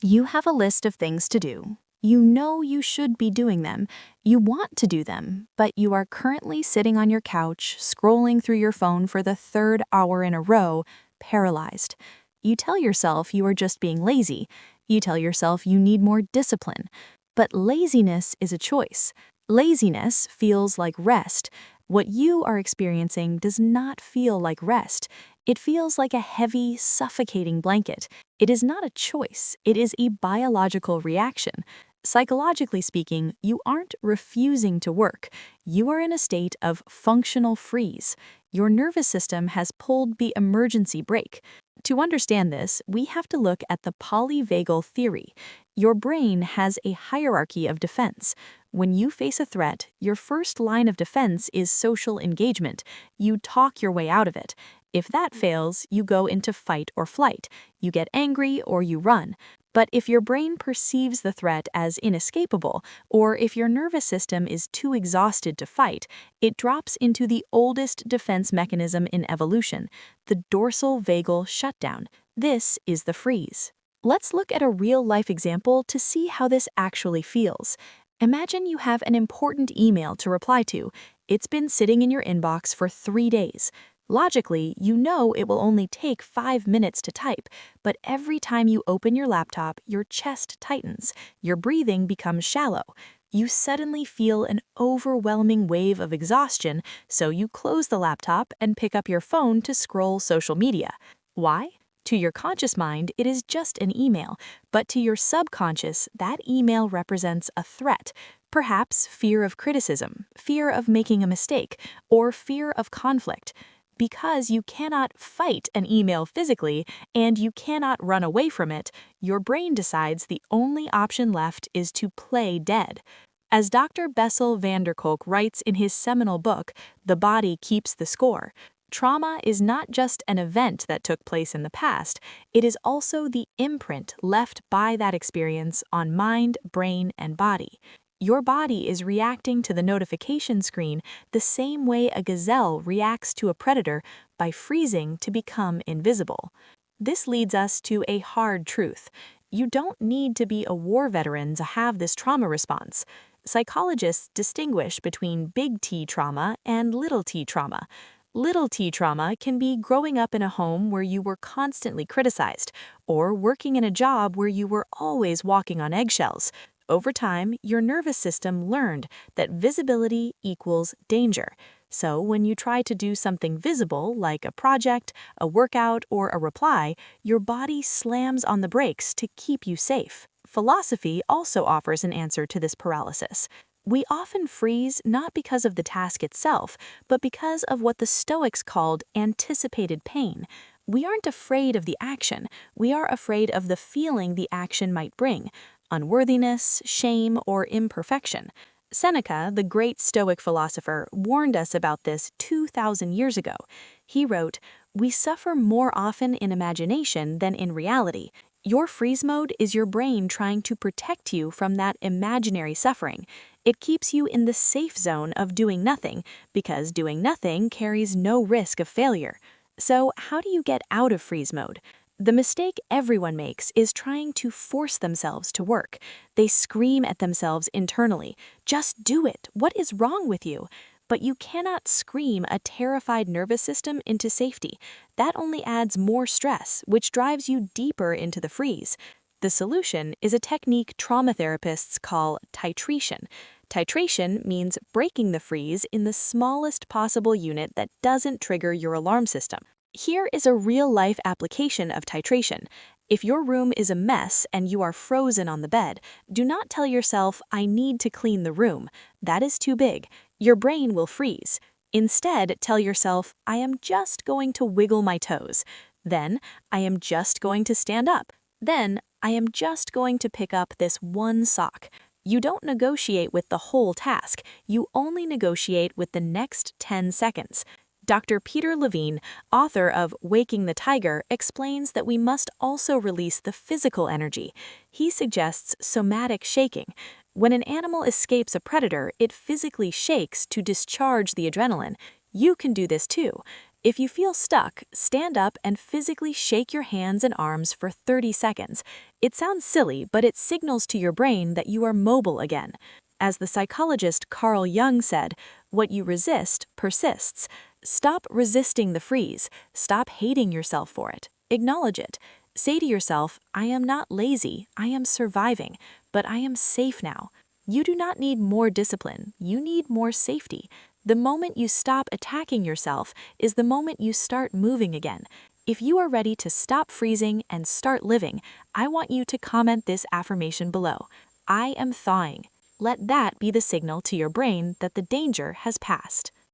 You have a list of things to do. You know you should be doing them. You want to do them, but you are currently sitting on your couch, scrolling through your phone for the third hour in a row, paralyzed. You tell yourself you are just being lazy. You tell yourself you need more discipline. But laziness is a choice. Laziness feels like rest. What you are experiencing does not feel like rest. It feels like a heavy, suffocating blanket. It is not a choice, it is a biological reaction. Psychologically speaking, you aren't refusing to work. You are in a state of functional freeze. Your nervous system has pulled the emergency brake. To understand this, we have to look at the polyvagal theory. Your brain has a hierarchy of defense. When you face a threat, your first line of defense is social engagement. You talk your way out of it. If that fails, you go into fight or flight. You get angry or you run. But if your brain perceives the threat as inescapable, or if your nervous system is too exhausted to fight, it drops into the oldest defense mechanism in evolution, the dorsal vagal shutdown. This is the freeze. Let's look at a real-life example to see how this actually feels. Imagine you have an important email to reply to. It's been sitting in your inbox for 3 days. Logically, you know it will only take 5 minutes to type, but every time you open your laptop, your chest tightens, your breathing becomes shallow. You suddenly feel an overwhelming wave of exhaustion, so you close the laptop and pick up your phone to scroll social media. Why? To your conscious mind, it is just an email, but to your subconscious, that email represents a threat. Perhaps fear of criticism, fear of making a mistake, or fear of conflict. Because you cannot fight an email physically and you cannot run away from it, your brain decides the only option left is to play dead. As Dr. Bessel van der Kolk writes in his seminal book, The Body Keeps the Score, trauma is not just an event that took place in the past, it is also the imprint left by that experience on mind, brain, and body. Your body is reacting to the notification screen the same way a gazelle reacts to a predator, by freezing to become invisible. This leads us to a hard truth. You don't need to be a war veteran to have this trauma response. Psychologists distinguish between big T trauma and little t trauma. Little t trauma can be growing up in a home where you were constantly criticized, or working in a job where you were always walking on eggshells. Over time, your nervous system learned that visibility equals danger. So when you try to do something visible, like a project, a workout, or a reply, your body slams on the brakes to keep you safe. Philosophy also offers an answer to this paralysis. We often freeze not because of the task itself, but because of what the Stoics called anticipated pain. We aren't afraid of the action, we are afraid of the feeling the action might bring. Unworthiness, shame, or imperfection. Seneca, the great Stoic philosopher, warned us about this 2,000 years ago. He wrote, "We suffer more often in imagination than in reality." Your freeze mode is your brain trying to protect you from that imaginary suffering. It keeps you in the safe zone of doing nothing, because doing nothing carries no risk of failure. So how do you get out of freeze mode? The mistake everyone makes is trying to force themselves to work. They scream at themselves internally, "Just do it! What is wrong with you?" But you cannot scream a terrified nervous system into safety. That only adds more stress, which drives you deeper into the freeze. The solution is a technique trauma therapists call titration. Titration means breaking the freeze in the smallest possible unit that doesn't trigger your alarm system. Here is a real-life application of titration. If your room is a mess and you are frozen on the bed, do not tell yourself, "I need to clean the room." That is too big. Your brain will freeze. Instead, tell yourself, "I am just going to wiggle my toes." Then, "I am just going to stand up." Then, "I am just going to pick up this one sock." You don't negotiate with the whole task. You only negotiate with the next 10 seconds. Dr. Peter Levine, author of Waking the Tiger, explains that we must also release the physical energy. He suggests somatic shaking. When an animal escapes a predator, it physically shakes to discharge the adrenaline. You can do this too. If you feel stuck, stand up and physically shake your hands and arms for 30 seconds. It sounds silly, but it signals to your brain that you are mobile again. As the psychologist Carl Jung said, what you resist persists. Stop resisting the freeze. Stop hating yourself for it. Acknowledge it. Say to yourself, I am not lazy, I am surviving, but I am safe now. You do not need more discipline, you need more safety. The moment you stop attacking yourself is the moment you start moving again. If you are ready to stop freezing and start living, I want you to comment this affirmation below. I am thawing. Let that be the signal to your brain that the danger has passed.